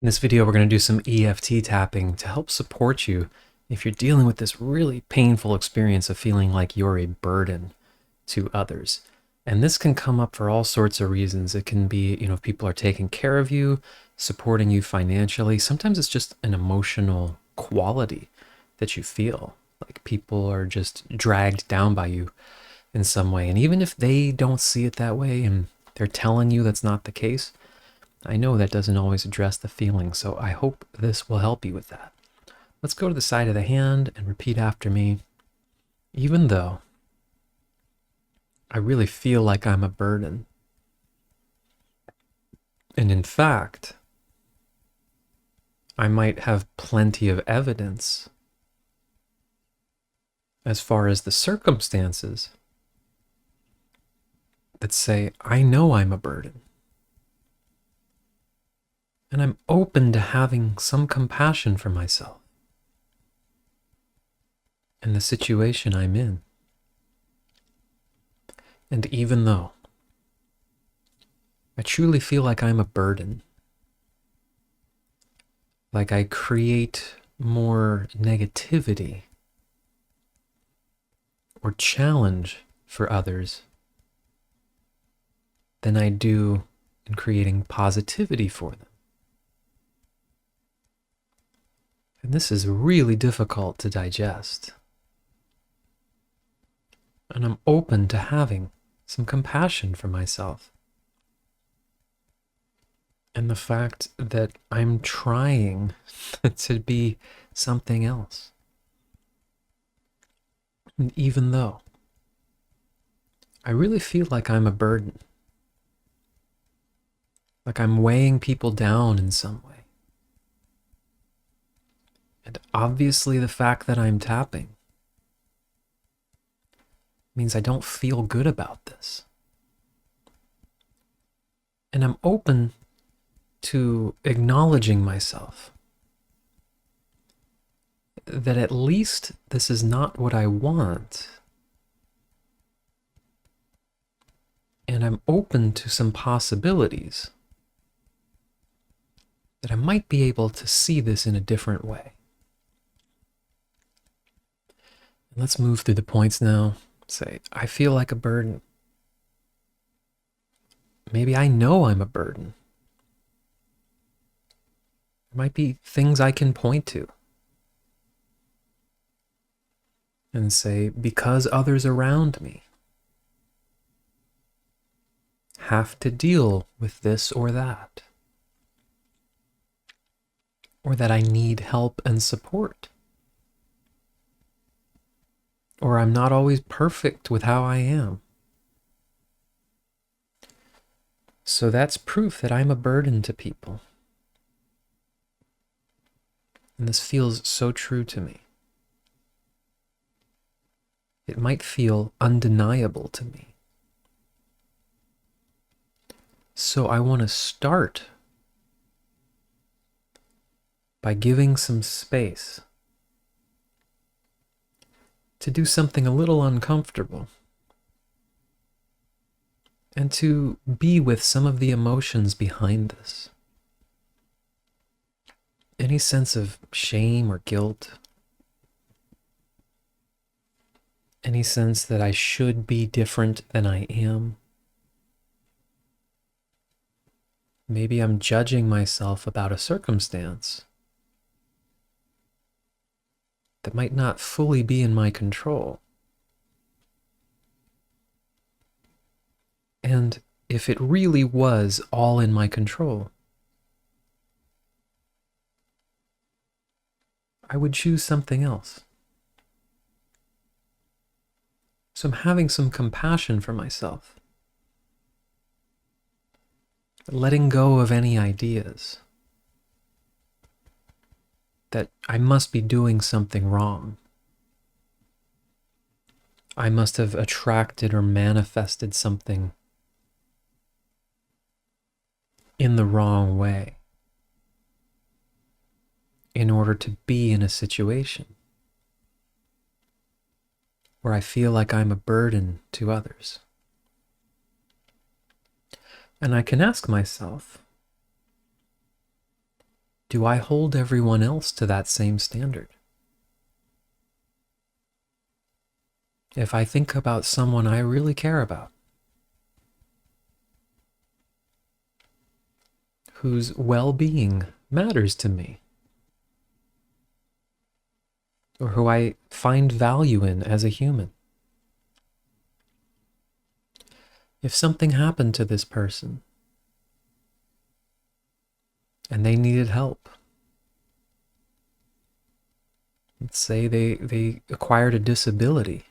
In this video, we're going to do some EFT tapping to help support you if you're dealing with this really painful experience of feeling like you're a burden to others. And this can come up for all sorts of reasons. It can be, if people are taking care of you, supporting you financially. Sometimes it's just an emotional quality that you feel like people are just dragged down by you in some way. And even if they don't see it that way and they're telling you that's not the case, I know that doesn't always address the feeling, so I hope this will help you with that. Let's go to the side of the hand and repeat after me. Even though I really feel like I'm a burden, and in fact, I might have plenty of evidence as far as the circumstances that say I know I'm a burden. And I'm open to having some compassion for myself and the situation I'm in. And even though I truly feel like I'm a burden, like I create more negativity or challenge for others than I do in creating positivity for them. And this is really difficult to digest. And I'm open to having some compassion for myself. And the fact that I'm trying to be something else. And even though I really feel like I'm a burden, like I'm weighing people down in some way. And obviously the fact that I'm tapping means I don't feel good about this. And I'm open to acknowledging myself that at least this is not what I want. And I'm open to some possibilities that I might be able to see this in a different way. Let's move through the points now. Say, I feel like a burden. Maybe I know I'm a burden. There might be things I can point to and say, because others around me have to deal with this or that, or that I need help and support, or I'm not always perfect with how I am. So that's proof that I'm a burden to people. And this feels so true to me. It might feel undeniable to me. So I want to start by giving some space to do something a little uncomfortable and to be with some of the emotions behind this. Any sense of shame or guilt, any sense that I should be different than I am. Maybe I'm judging myself about a circumstance that might not fully be in my control. And if it really was all in my control, I would choose something else. So I'm having some compassion for myself, letting go of any ideas that I must be doing something wrong. I must have attracted or manifested something in the wrong way in order to be in a situation where I feel like I'm a burden to others. And I can ask myself, do I hold everyone else to that same standard? If I think about someone I really care about, whose well-being matters to me, or who I find value in as a human, if something happened to this person and they needed help, let's say they acquired a disability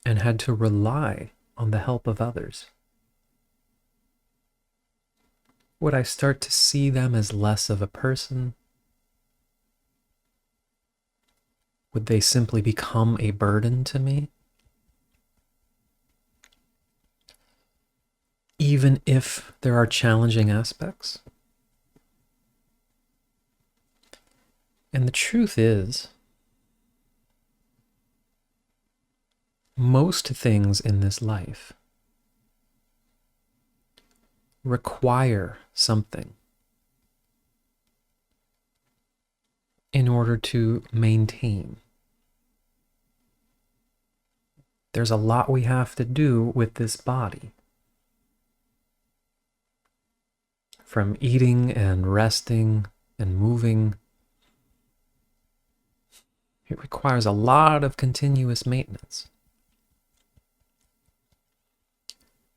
and had to rely on the help of others, would I start to see them as less of a person? Would they simply become a burden to me? Even if there are challenging aspects? And the truth is, most things in this life require something in order to maintain. There's a lot we have to do with this body. From eating and resting and moving, it requires a lot of continuous maintenance.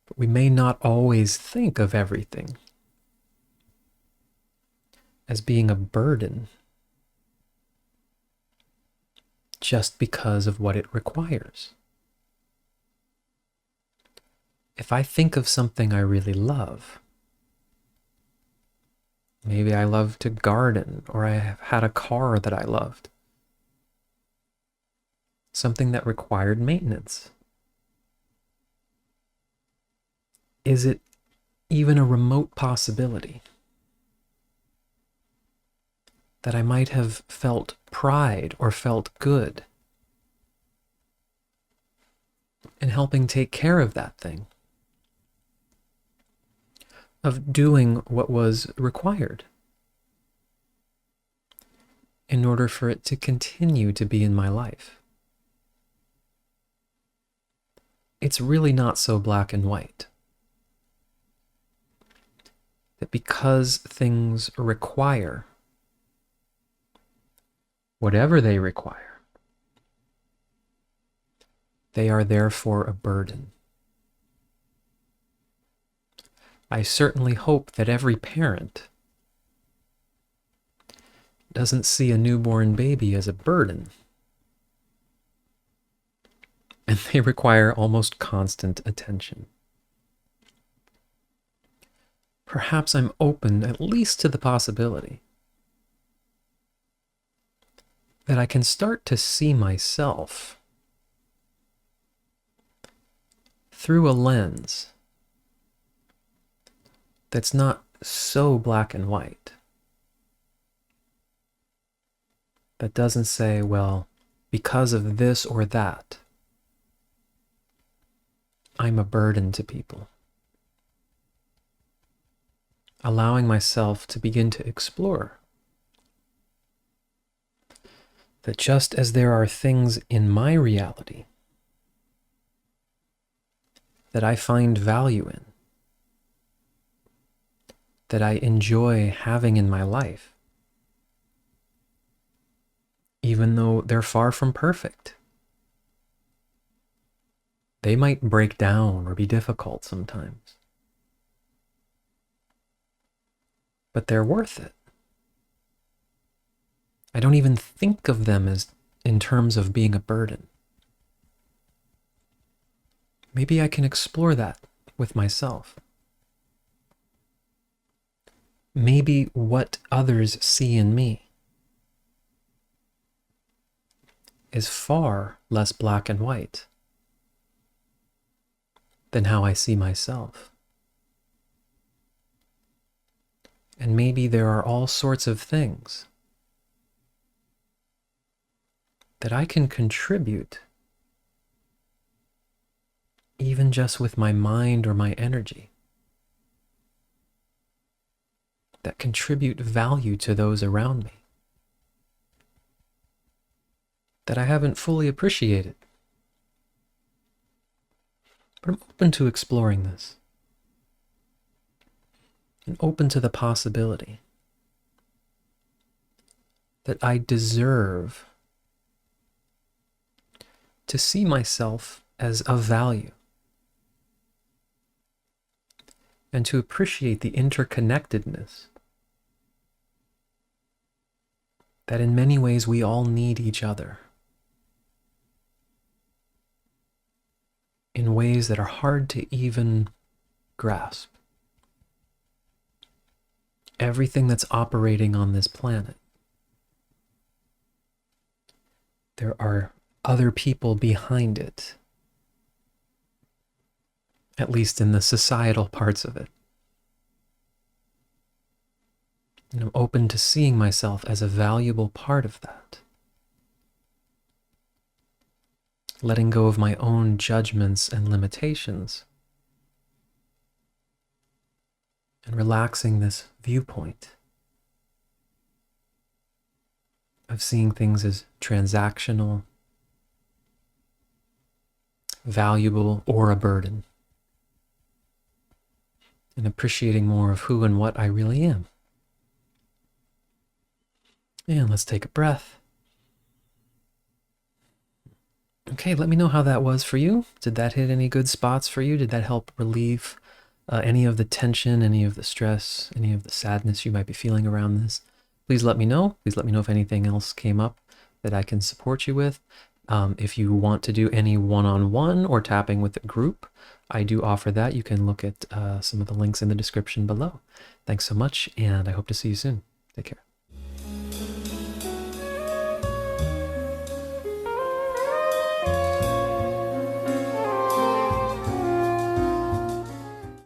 But we may not always think of everything as being a burden just because of what it requires. If I think of something I really love, maybe I love to garden, or I have had a car that I loved, something that required maintenance. Is it even a remote possibility that I might have felt pride or felt good in helping take care of that thing, of doing what was required in order for it to continue to be in my life? It's really not so black and white. That because things require whatever they require, they are therefore a burden. I certainly hope that every parent doesn't see a newborn baby as a burden, and they require almost constant attention. Perhaps I'm open at least to the possibility that I can start to see myself through a lens that's not so black and white, that doesn't say, well, because of this or that, I'm a burden to people. Allowing myself to begin to explore that just as there are things in my reality that I find value in, that I enjoy having in my life, even though they're far from perfect. They might break down or be difficult sometimes, but they're worth it. I don't even think of them as in terms of being a burden. Maybe I can explore that with myself. Maybe what others see in me is far less black and white than how I see myself. And maybe there are all sorts of things that I can contribute, even just with my mind or my energy, that contribute value to those around me that I haven't fully appreciated. But I'm open to exploring this and open to the possibility that I deserve to see myself as of value and to appreciate the interconnectedness that in many ways we all need each other in ways that are hard to even grasp. Everything that's operating on this planet, there are other people behind it, at least in the societal parts of it. And I'm open to seeing myself as a valuable part of that. Letting go of my own judgments and limitations, and relaxing this viewpoint of seeing things as transactional, valuable, or a burden, and appreciating more of who and what I really am. And let's take a breath. Okay, let me know how that was for you. Did that hit any good spots for you? Did that help relieve any of the tension, any of the stress, any of the sadness you might be feeling around this? Please let me know. Please let me know if anything else came up that I can support you with. If you want to do any one-on-one or tapping with a group, I do offer that. You can look at some of the links in the description below. Thanks so much, and I hope to see you soon. Take care.